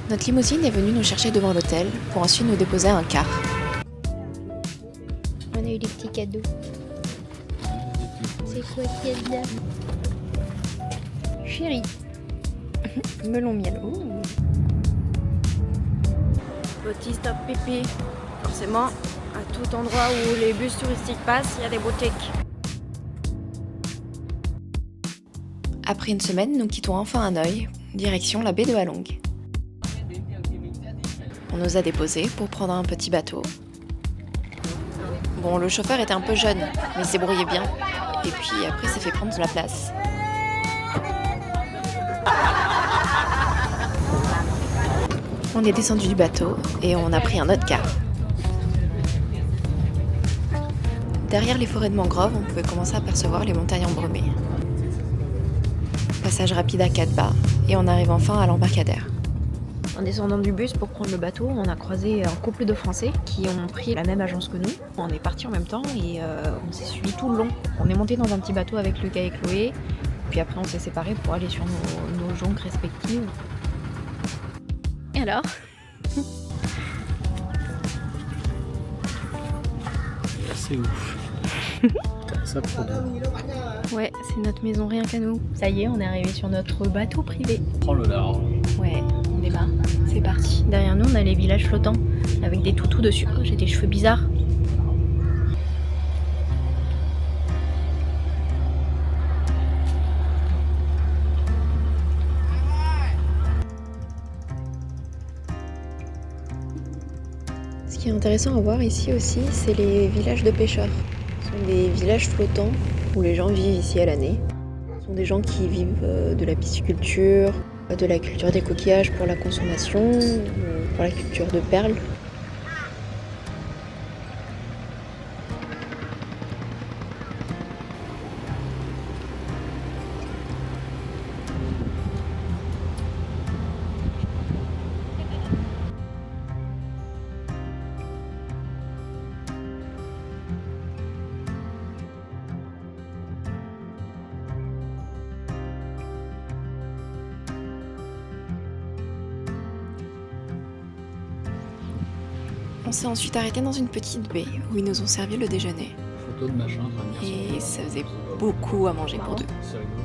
Notre limousine est venue nous chercher devant l'hôtel pour ensuite nous déposer à un car. On a eu des petits cadeaux. C'est quoi qu'il y a dedans? Chérie. Melon miel. Ouh. Petit stop pipi. Forcément, à tout endroit où les bus touristiques passent, il y a des boutiques. Après une semaine, nous quittons enfin Hanoï, direction la baie de Halong. On nous a déposés pour prendre un petit bateau. Bon, le chauffeur était un peu jeune, mais il s'est brouillé bien. Et puis après, il s'est fait prendre de la place. On est descendu du bateau et on a pris un autre car. Derrière les forêts de mangroves, on pouvait commencer à apercevoir les montagnes embrumées. Passage rapide à 4 bas et on arrive enfin à l'embarcadère. En descendant du bus pour prendre le bateau, on a croisé un couple de Français qui ont pris la même agence que nous. On est partis en même temps et on s'est suivis tout le long. On est monté dans un petit bateau avec Lucas et Chloé, puis après on s'est séparés pour aller sur nos jonques respectives. Et alors? C'est ouf. Ça pour deux. Ouais, c'est notre maison rien qu'à nous. Ça y est, on est arrivé sur notre bateau privé. Prends le large. Ouais, on démarre. C'est parti. Derrière nous, on a les villages flottants avec des toutous dessus. Oh, j'ai des cheveux bizarres. Ce qui est intéressant à voir ici aussi, c'est les villages de pêcheurs. Ce sont des villages flottants où les gens vivent ici à l'année. Ce sont des gens qui vivent de la pisciculture, de la culture des coquillages pour la consommation, pour la culture de perles. On s'est ensuite arrêté dans une petite baie où ils nous ont servi le déjeuner. Photo de machin. Et ça faisait beaucoup à manger pour deux. C'est rigolo.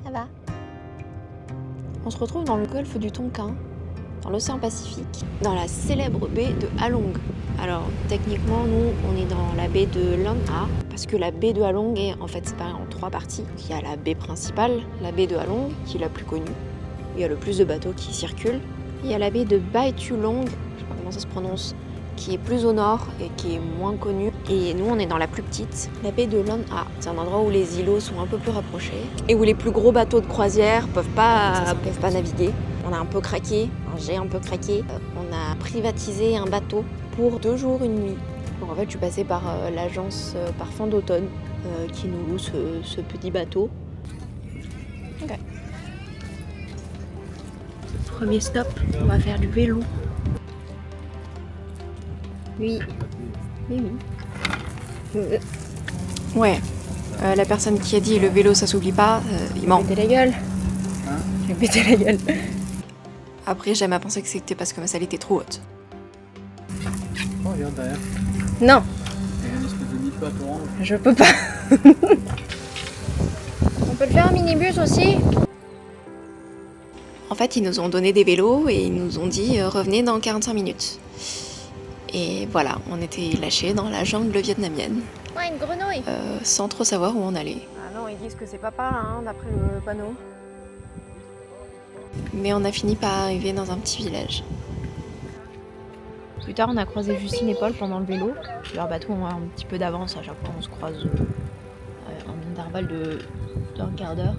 Ça va? On se retrouve dans le golfe du Tonkin, dans l'océan Pacifique, dans la célèbre baie de Halong. Alors techniquement, nous, on est dans la baie de Lanha, parce que la baie de Halong est en fait séparée en 3 parties. Il y a la baie principale, la baie de Halong, qui est la plus connue. Il y a le plus de bateaux qui circulent. Il y a la baie de Bai Tu Long, je sais pas comment ça se prononce, qui est plus au nord et qui est moins connue. Et nous, on est dans la plus petite, la baie de Lanha. C'est un endroit où les îlots sont un peu plus rapprochés et où les plus gros bateaux de croisière peuvent pas naviguer. On a un peu craqué, j'ai un peu craqué. On a privatisé un bateau pour 2 jours, 1 nuit. Donc en fait, je suis passée par l'agence Parfum d'automne qui nous loue ce petit bateau. Ok. Premier stop, on va faire du vélo. Oui. Oui, oui. Ouais, la personne qui a dit le vélo ça s'oublie pas, il ment. Péter la gueule. Je vais péter la gueule. Après, j'aime à penser que c'était parce que ma salle était trop haute. Oh, regarde derrière. Non, Il y a une espèce de nid de orange. je peux pas. On peut le faire en minibus aussi? En fait, ils nous ont donné des vélos et ils nous ont dit revenez dans 45 minutes. Et voilà, on était lâchés dans la jungle vietnamienne, Ouais, une grenouille. sans trop savoir où on allait. Ah non, ils disent que c'est pas par là, hein, d'après le panneau. Mais on a fini par arriver dans un petit village. Plus tard, on a croisé Justine et Paul pendant le vélo. Leur bateau a un petit peu d'avance, à chaque fois on se croise en intervalle d'un quart d'heure.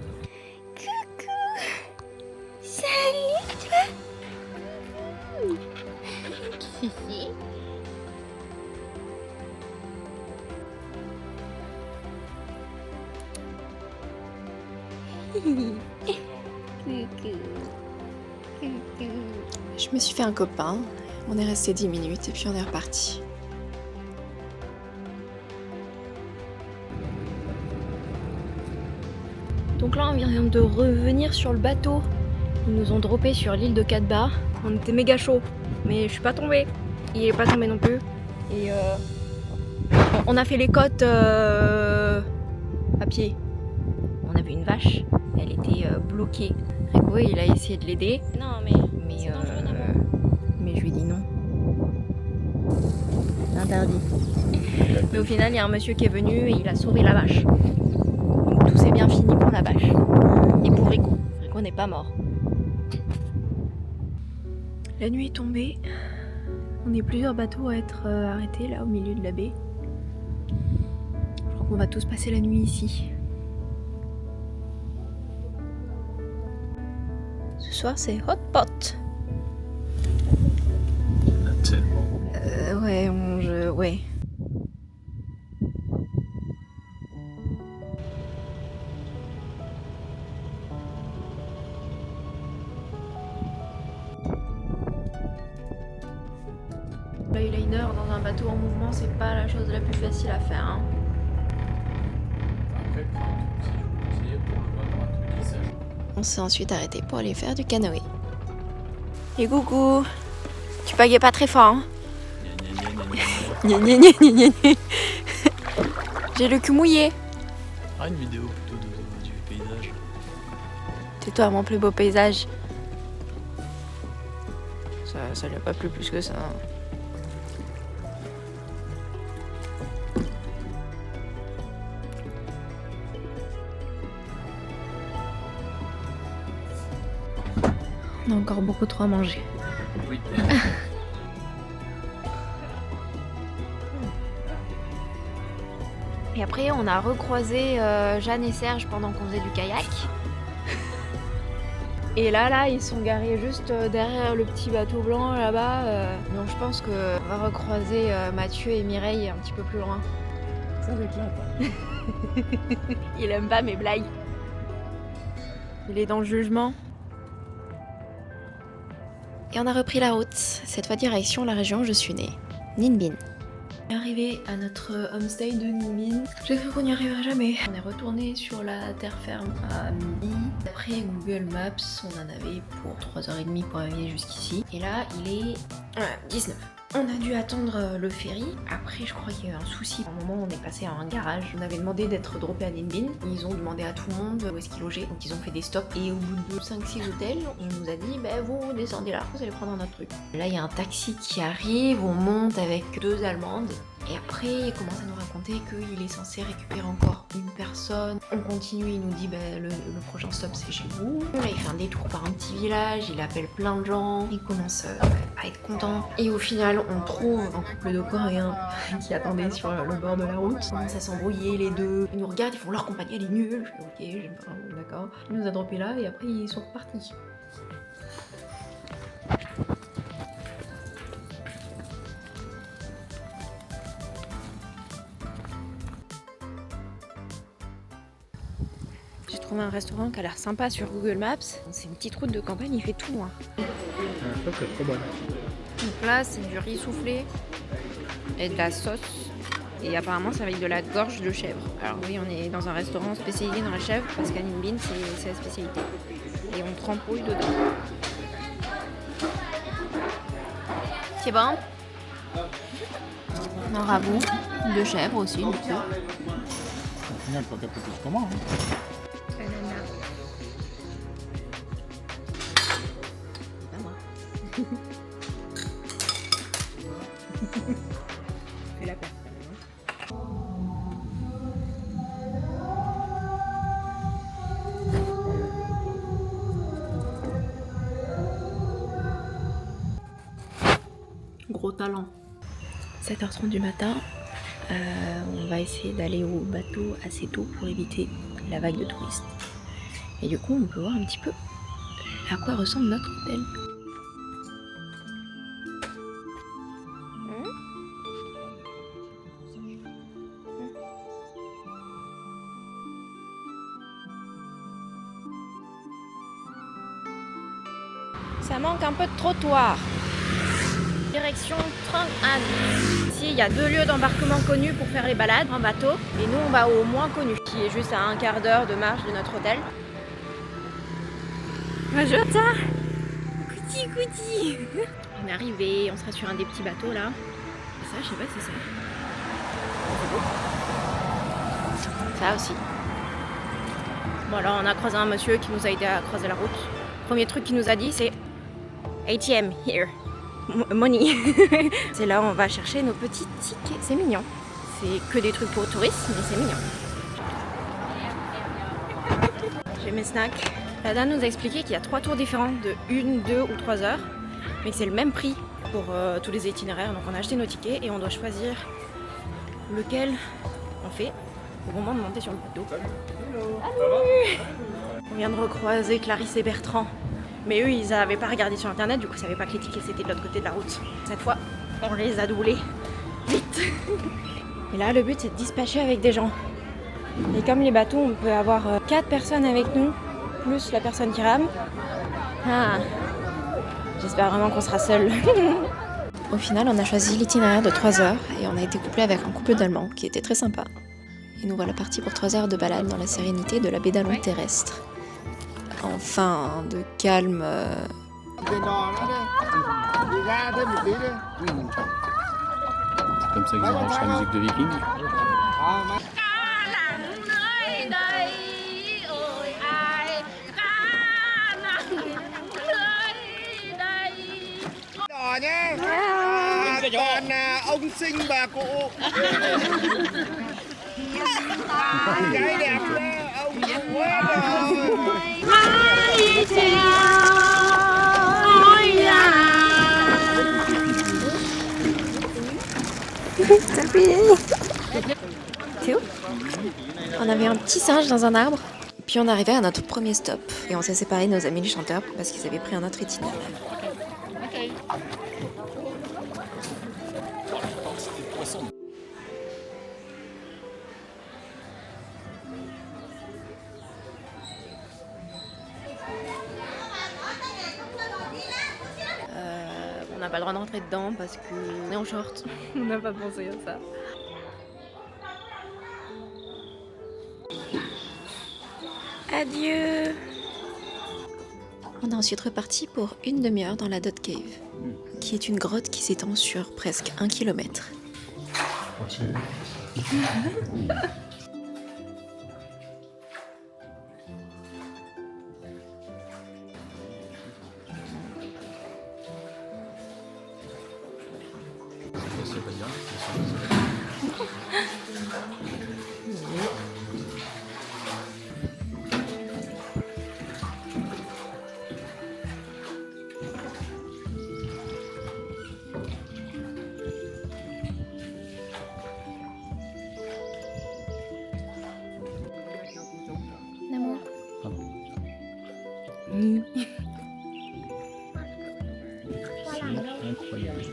Salut, toi. Kiki. Coucou. Je me suis fait un copain, on est resté 10 minutes et puis on est reparti. Donc là, on vient de revenir sur le bateau. Ils nous ont droppé sur l'île de Katba. On était méga chaud, mais je suis pas tombée. Il est pas tombé non plus. Et on a fait les côtes à pied. On avait une vache, elle était bloquée. Rico, il a essayé de l'aider. Non, mais je lui ai dit non. Interdit. Mais au final, il y a un monsieur qui est venu et il a sauvé la vache. Donc tout s'est bien fini pour la vache. Et pour Rico. Rico n'est pas mort. La nuit est tombée. On est plusieurs bateaux à être arrêtés là au milieu de la baie. Je crois qu'on va tous passer la nuit ici. Ce soir c'est hot pot. Ouais, ouais. L'eyeliner dans un bateau en mouvement, c'est pas la chose la plus facile à faire. Hein. Après, prends un tout petit outil pour avoir un truc qui sèche. On s'est ensuite arrêté pour aller faire du canoë. Et coucou, tu pagais pas très fort, hein? Gna gna gna gna gna gna. J'ai le cul mouillé. Ah, une vidéo plutôt du paysage. C'est toi mon plus beau paysage. Ça lui a pas plu plus que ça. On a encore beaucoup trop à manger. Oui. Et après, on a recroisé Jeanne et Serge pendant qu'on faisait du kayak. Et là, ils sont garés juste derrière le petit bateau blanc là-bas. Donc je pense qu'on va recroiser Mathieu et Mireille un petit peu plus loin. Ça j'éclate. Il aime pas mes blagues. Il est dans le jugement. Et on a repris la route, cette fois direction la région où je suis née, Ninh Binh. On est arrivé à notre homestay de Ninh Binh. J'ai cru qu'on n'y arriverait jamais. On est retourné sur la terre ferme à midi. Après Google Maps, on en avait pour 3h30 pour arriver jusqu'ici. Et là, il est 19. On a dû attendre le ferry. Après, je crois qu'il y a eu un souci. À un moment, on est passé à un garage. On avait demandé d'être droppé à Ninh Binh. Ils ont demandé à tout le monde où est-ce qu'ils logeaient. Donc, ils ont fait des stops. Et au bout de 5-6 hôtels, on nous a dit vous descendez là, vous allez prendre un autre truc. Là, il y a un taxi qui arrive. On monte avec 2 Allemandes. Et après, il commence à nous raconter qu'il est censé récupérer encore une personne. On continue, il nous dit le prochain stop c'est chez vous. Là, il fait un détour par un petit village, il appelle plein de gens, il commence à être content. Et au final, on trouve un couple de Coréens qui attendaient sur le bord de la route. Ils commencent à s'embrouiller les deux. Ils nous regardent, ils font leur compagnie, elle est nulle. Je fais ok, j'aime pas, d'accord. Il nous a droppé là et après ils sont repartis. J'ai trouvé un restaurant qui a l'air sympa sur Google Maps. C'est une petite route de campagne, il fait tout. Hein. Ça c'est trop bon. Donc là, c'est du riz soufflé et de la sauce. Et apparemment, ça va avec de la gorge de chèvre. Alors oui, on est dans un restaurant spécialisé dans la chèvre parce qu'à Ninh Binh, c'est la spécialité. Et on trempouille dedans. C'est bon. Un ragoût de chèvre aussi, du coup. Au final, pas capter plus que moi. Hein. Fais la paire. Gros talent. 7h30 du matin, on va essayer d'aller au bateau assez tôt pour éviter la vague de touristes. Et du coup, on peut voir un petit peu à quoi ressemble notre hôtel. Ça manque un peu de trottoir. Direction Trang-An. Ici, il y a 2 lieux d'embarquement connus pour faire les balades en bateau. Et nous, on va au moins connu, qui est juste à un quart d'heure de marche de notre hôtel. Majota, couti. On est arrivé, on sera sur un des petits bateaux là. Et ça, je sais pas si c'est ça. C'est beau. Ça aussi. Bon, alors on a croisé un monsieur qui nous a aidé à croiser la route. Premier truc qu'il nous a dit, c'est ATM here. Money. C'est là où on va chercher nos petits tickets. C'est mignon. C'est que des trucs pour touristes, mais c'est mignon. J'ai mes snacks. La dame nous a expliqué qu'il y a 3 tours différents de 1, 2 ou 3 heures, mais que c'est le même prix pour tous les itinéraires. Donc on a acheté nos tickets et on doit choisir lequel on fait au moment de monter sur le bateau. Salut. On vient de recroiser Clarisse et Bertrand. Mais eux, ils n'avaient pas regardé sur internet, du coup, ils savaient pas que les tickets c'était de l'autre côté de la route. Cette fois, on les a doublés. Vite. Et là, le but, c'est de dispatcher avec des gens. Et comme les bateaux, on peut avoir 4 personnes avec nous, plus la personne qui rame. Ah, j'espère vraiment qu'on sera seuls. Au final, on a choisi l'itinéraire de 3 heures et on a été couplé avec un couple d'Allemands qui était très sympa. Et nous voilà partis pour 3 heures de balade dans la sérénité de la baie d'Along terrestre. Enfin, de calme. C'est comme ça qu'ils enregistrent la musique de Viking. Đò nhé. Toàn ông sinh bà cụ. Gái đẹp đó, ông quá rồi. Théo, on avait un petit singe dans un arbre, puis on arrivait à notre premier stop et on s'est séparés de nos amis les chanteurs parce qu'ils avaient pris un autre itinéraire. On n'a pas le droit de rentrer dedans parce qu'on est en short. On n'a pas pensé à ça. Adieu. On est ensuite reparti pour une demi-heure dans la Dot Cave, qui est une grotte qui s'étend sur presque 1 kilomètre. Incroyable.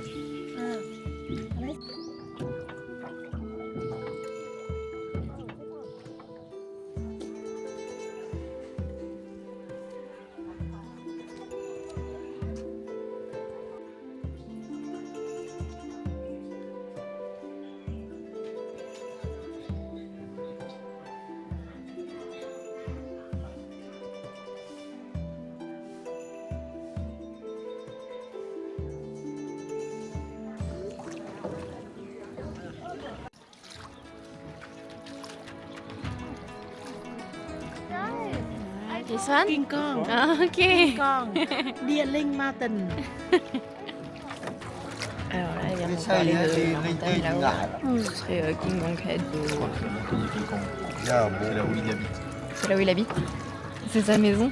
This one? King Kong. Ah, ok. King Kong. Địa linh ma tình. Alors là, elle vient de parler de la montagne là-haut. Ce serait King Kong Head. Je crois que c'est la montagne King Kong. C'est là où il habite. C'est là où il habite. C'est sa maison.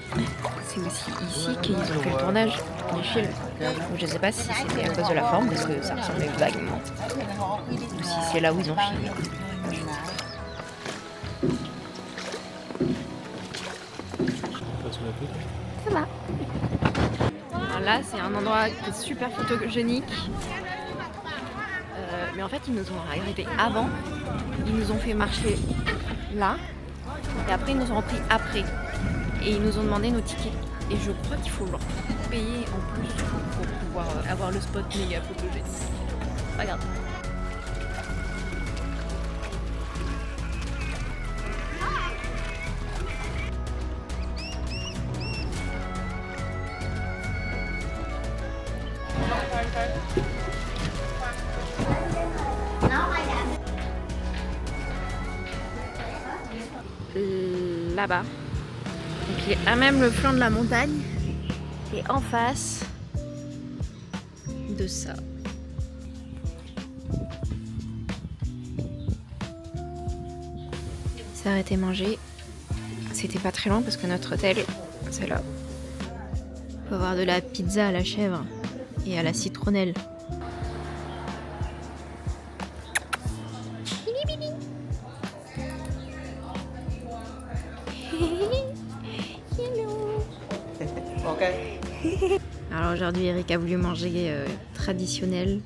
C'est aussi ici qu'ils ont fait le tournage du film. Donc je sais pas si c'était à cause de la forme, parce que ça ressemblait vaguement. Ou si c'est là où ils ont filmé. Alors là, c'est un endroit qui est super photogénique. Mais en fait, ils nous ont arrêtés avant. Ils nous ont fait marcher là. Et après, ils nous ont repris après. Et ils nous ont demandé nos tickets. Et je crois qu'il faut leur payer en plus pour pouvoir avoir le spot méga photogénique. Regarde. Là-bas. Donc il est à même le flanc de la montagne et en face de ça. On s'est arrêté manger. C'était pas très loin parce que notre hôtel, c'est là. On peut avoir de la pizza à la chèvre et à la citronnelle. Alors aujourd'hui, Eric a voulu manger traditionnel,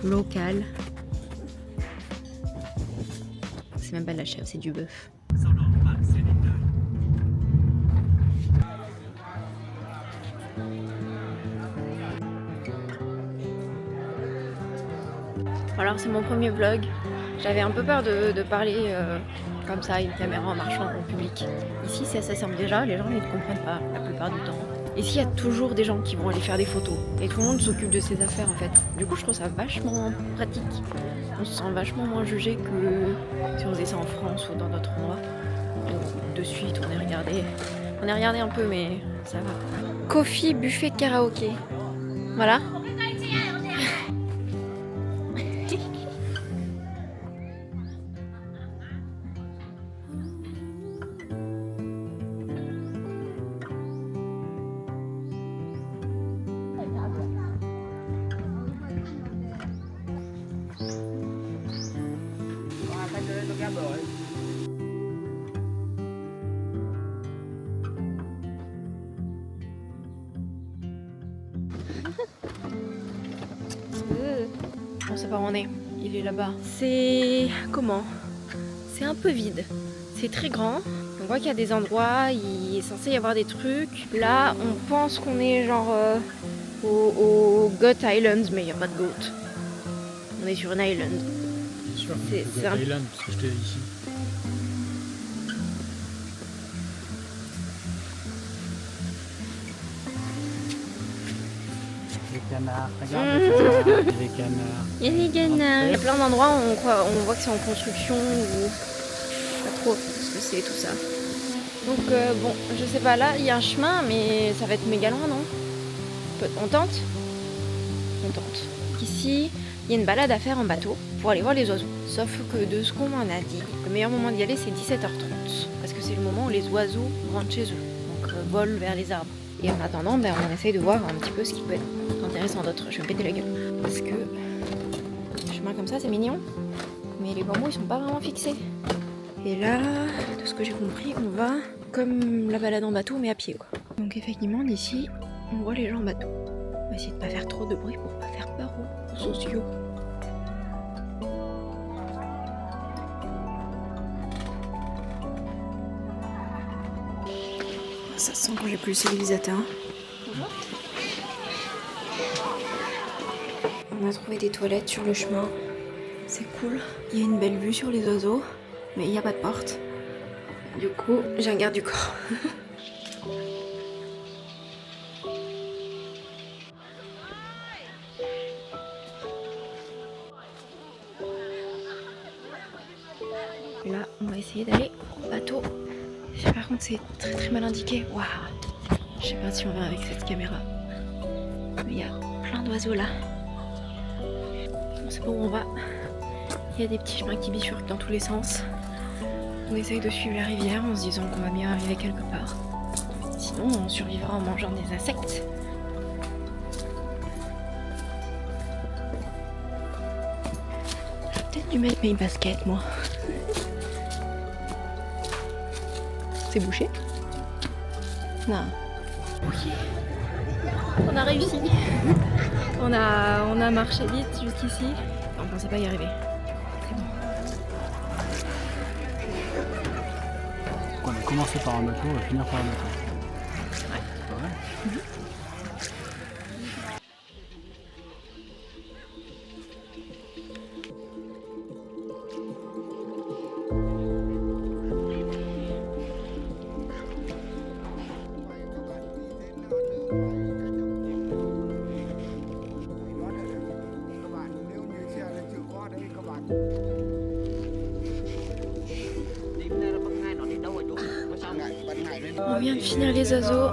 local. C'est même pas de la chèvre, c'est du bœuf. Alors c'est mon premier vlog. J'avais un peu peur de parler comme ça à une caméra en marchant en public. Ici c'est assez simple déjà, les gens ils ne comprennent pas la plupart du temps. Ici il y a toujours des gens qui vont aller faire des photos et tout le monde s'occupe de ses affaires en fait. Du coup je trouve ça vachement pratique. On se sent vachement moins jugé que si on faisait ça en France ou dans d'autres endroits. Donc, de suite on est regardé un peu mais ça va. Coffee, buffet, karaoké. Voilà. On sait pas où on est. Il est là-bas. C'est... comment? C'est un peu vide. C'est très grand. On voit qu'il y a des endroits, il est censé y avoir des trucs. Là, on pense qu'on est genre au Goat Island, mais il n'y a pas de goat. On est sur une island. Sûr. C'est un... Island, parce que j'étais ici. Les canards, regarde les canards. Il y a des canards. Il y a plein d'endroits où on voit que c'est en construction ou pas trop ce que c'est tout ça. Donc bon, je sais pas, là il y a un chemin mais ça va être méga loin, non? On tente? On tente. Ici, il y a une balade à faire en bateau pour aller voir les oiseaux. Sauf que de ce qu'on m'en a dit, le meilleur moment d'y aller c'est 17h30 parce que c'est le moment où les oiseaux rentrent chez eux, donc volent vers les arbres. Et en attendant, ben, on essaye de voir un petit peu ce qui peut être intéressant d'autre. Je vais me péter la gueule. Parce que le chemin comme ça, c'est mignon. Mais les bambous, ils sont pas vraiment fixés. Et là, de ce que j'ai compris, on va comme la balade en bateau, mais à pied, quoi. Donc effectivement, d'ici, on voit les gens en bateau. On va essayer de pas faire trop de bruit pour pas faire peur aux sociaux. Ça sent quand j'ai plus le civilisateur. On a trouvé des toilettes sur le chemin. C'est cool. Il y a une belle vue sur les oiseaux, mais il n'y a pas de porte. Du coup, j'ai un garde du corps. Là, on va essayer d'aller au bateau. Par contre, c'est très très mal indiqué. Waouh! Je sais pas si on va avec cette caméra. Mais il y a plein d'oiseaux là. On sait pas où on va. Il y a des petits chemins qui bifurquent dans tous les sens. On essaye de suivre la rivière en se disant qu'on va bien arriver quelque part. Sinon, on survivra en mangeant des insectes. J'aurais peut-être dû mettre mes baskets, moi. C'est bouché? Non. Ok. On a réussi. On a marché vite jusqu'ici. On pensait pas y arriver. C'est bon. On a commencé par un bateau, on va finir par un bateau. Ouais. C'est pas vrai? On vient de finir les azos.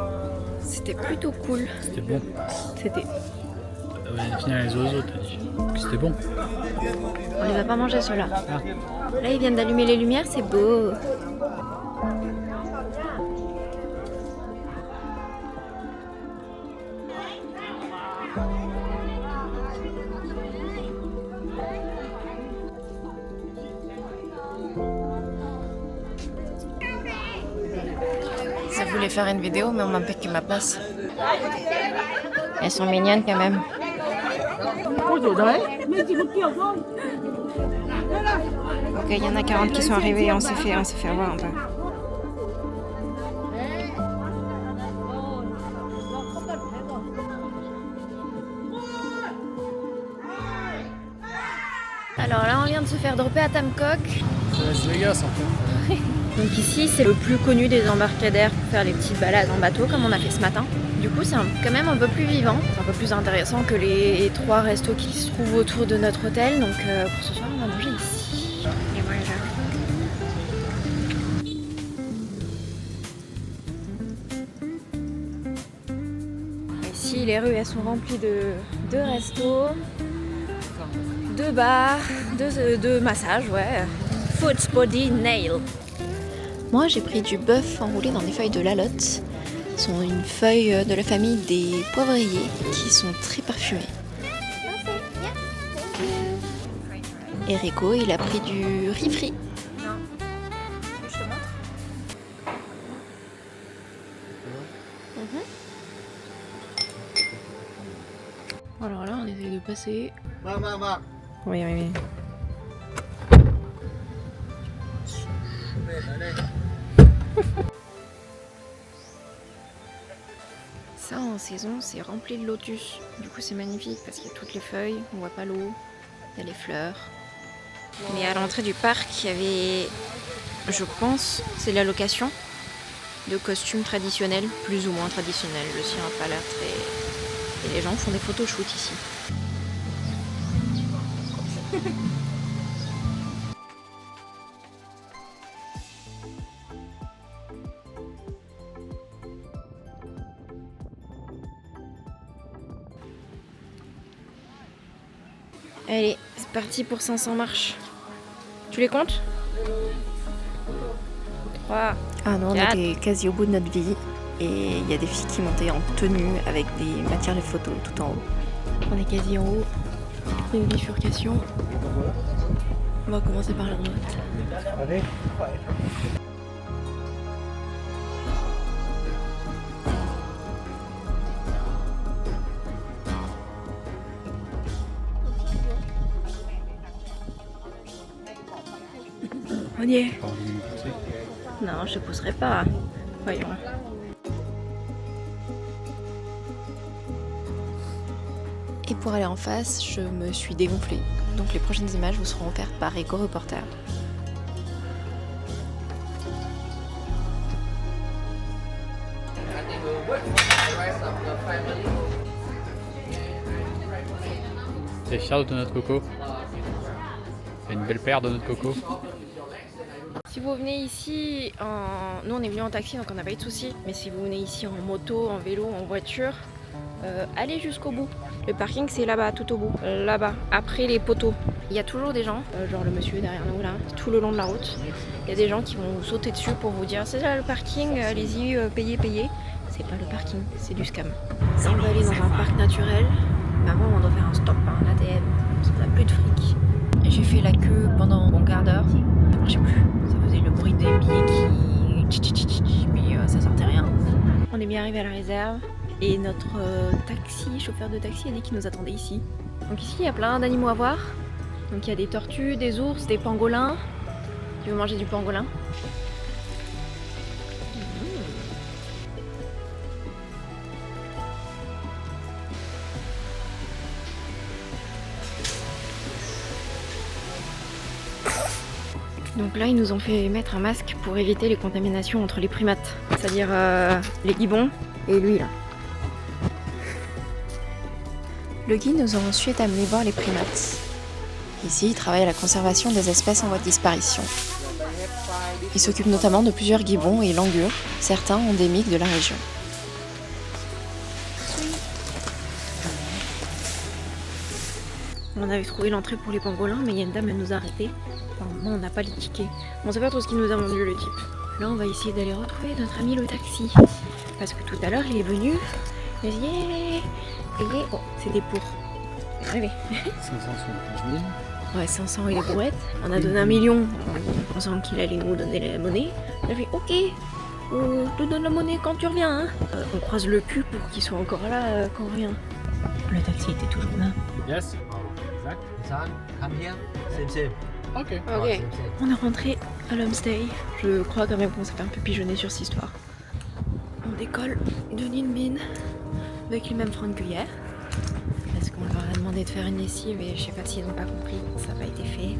C'était plutôt cool. C'était bon. C'était. On a fini les oiseaux, t'as dit. C'était bon. On les a pas mangés ceux-là. Là, ils viennent d'allumer les lumières, c'est beau. Ça voulait faire une vidéo, mais on m'a piqué ma place. Elles sont mignonnes quand même. Ok, il y en a 40 qui sont arrivés et on s'est fait avoir un peu. Alors là, on vient de se faire dropper à Tamcock. C'est Las Vegas en fait. Donc ici, c'est le plus connu des embarcadères pour faire les petites balades en bateau, comme on a fait ce matin. Du coup, c'est quand même un peu plus vivant, un peu plus intéressant que les 3 restos qui se trouvent autour de notre hôtel. Donc pour ce soir, on va manger ici. Et voilà. Ici, les rues, elles sont remplies de restos, de bars, de massages, ouais. Foot, body, nail. Moi, j'ai pris du bœuf enroulé dans des feuilles de lalotte. Ce sont une feuille de la famille des poivriers qui sont très parfumées. Et Rico, il a pris du riz frit. Alors là, on essaye de passer. Oui, oui, oui. Ça, en saison, c'est rempli de lotus. Du coup, c'est magnifique parce qu'il y a toutes les feuilles, on voit pas l'eau, il y a les fleurs. Mais à l'entrée du parc, il y avait, je pense, c'est la location de costumes traditionnels, plus ou moins traditionnels. Le sien n'a pas l'air très... Et les gens font des photoshoots ici. Allez, c'est parti pour 500 marches. Tu les comptes 3. Ah non, on 4. était quasi au bout de notre vie. Et il y a des filles qui montaient en tenue avec des matières de photos tout en haut. On est quasi en haut. Il y a une bifurcation. On va commencer par la droite. On y est. Non, je te pousserai pas. Voyons. Et pour aller en face, je me suis dégonflée. Donc les prochaines images vous seront offertes par Eco Reporter. T'es fier de notre coco? T'as une belle paire de notre coco? Si vous venez ici, nous on est venus en taxi donc on n'a pas eu de soucis. Mais si vous venez ici en moto, en vélo, en voiture, allez jusqu'au bout. Le parking c'est là-bas, tout au bout. Là-bas, après les poteaux. Il y a toujours des gens, genre le monsieur derrière nous là, tout le long de la route. Il y a des gens qui vont vous sauter dessus pour vous dire c'est là le parking, allez-y, payez. C'est pas le parking, c'est du scam. On va aller dans un parc naturel. Mais avant on doit faire un stop, un ATM, parce qu'on n'a plus de fric. J'ai fait la queue pendant un bon quart d'heure. Ça marchait plus. Ça faisait le bruit des billets qui... Mais ça sortait rien. On est bien arrivé à la réserve. Et notre chauffeur de taxi a dit qu'il nous attendait ici. Donc ici, il y a plein d'animaux à voir. Donc il y a des tortues, des ours, des pangolins. Tu veux manger du pangolin? Donc là, ils nous ont fait mettre un masque pour éviter les contaminations entre les primates, c'est-à-dire les gibbons et lui là. Le guide nous a ensuite amené voir les primates. Ici, il travaille à la conservation des espèces en voie de disparition. Il s'occupe notamment de plusieurs gibbons et langurs, certains endémiques de la région. On avait trouvé l'entrée pour les pangolins, mais il y a une dame, elle nous a arrêtés. Enfin, moi, on n'a pas les tickets. On sait pas trop ce qu'il nous a vendu, le type. Là, on va essayer d'aller retrouver notre ami le taxi. Parce que tout à l'heure, il est venu. Il a dit yeah. Oh, c'était pour. Allez. 575 000. Ouais, 500 et les brouettes. On a donné 1 million en pensant qu'il allait nous donner la monnaie. Il a fait ok, on te donne la monnaie quand tu reviens. Hein. On croise le cul pour qu'il soit encore là quand on revient. Le taxi était toujours là. Yes. Exact. Son, come here. Same. Ok. Ok. On est rentré à l'homestay. Je crois quand même qu'on s'est fait un peu pigeonner sur cette histoire. On décolle de Ninh Binh avec les mêmes fringues que hier. Parce qu'on leur a demandé de faire une lessive et je sais pas s'ils n'ont pas compris, ça n'a pas été fait.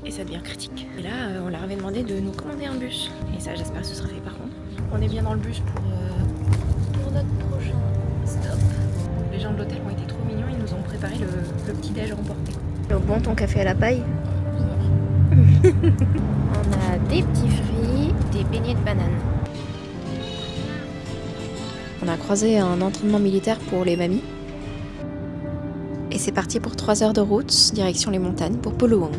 Et ça devient critique. Et là, on leur avait demandé de nous commander un bus. Et ça, j'espère que ce sera fait par contre. On est bien dans le bus pour notre prochain stop. Les gens de l'hôtel ont été trop mignons, ils nous ont préparé le petit déj remporté. Bon, ton café à la paille. On a des petits fruits, des beignets de banane. On a croisé un entraînement militaire pour les mamies. Et c'est parti pour 3 heures de route, direction les montagnes pour Poluang.